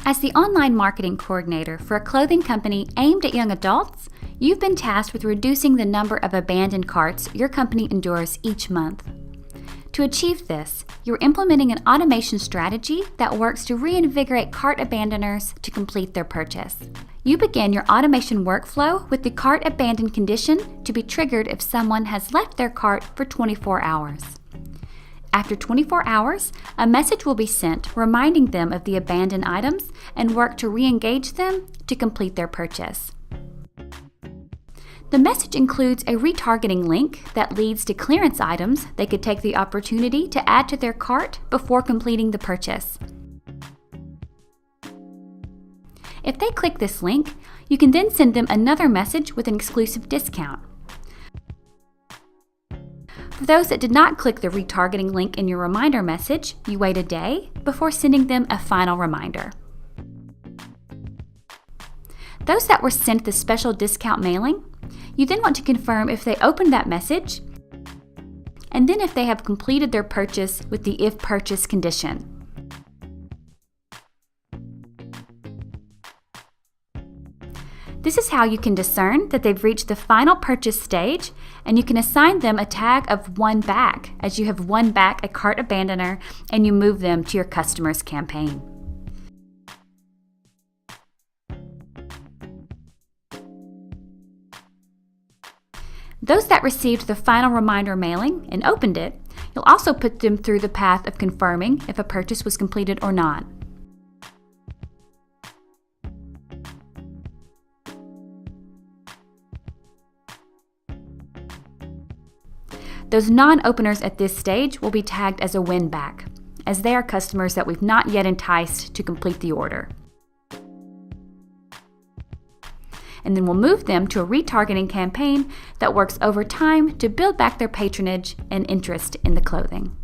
As the online marketing coordinator for a clothing company aimed at young adults, you've been tasked with reducing the number of abandoned carts your company endures each month. To achieve this, you're implementing an automation strategy that works to reinvigorate cart abandoners to complete their purchase. You begin your automation workflow with the cart abandoned condition to be triggered if someone has left their cart for 24 hours. After 24 hours, a message will be sent reminding them of the abandoned items and work to re-engage them to complete their purchase. The message includes a retargeting link that leads to clearance items they could take the opportunity to add to their cart before completing the purchase. If they click this link, you can then send them another message with an exclusive discount. For those that did not click the retargeting link in your reminder message, you wait a day before sending them a final reminder. Those that were sent the special discount mailing, you then want to confirm if they opened that message, and then if they have completed their purchase with the if purchase condition. This is how you can discern that they've reached the final purchase stage, and you can assign them a tag of won back as you have won back a cart abandoner and you move them to your customer's campaign. Those that received the final reminder mailing and opened it, you'll also put them through the path of confirming if a purchase was completed or not. Those non-openers at this stage will be tagged as a win back, as they are customers that we've not yet enticed to complete the order. And then we'll move them to a retargeting campaign that works over time to build back their patronage and interest in the clothing.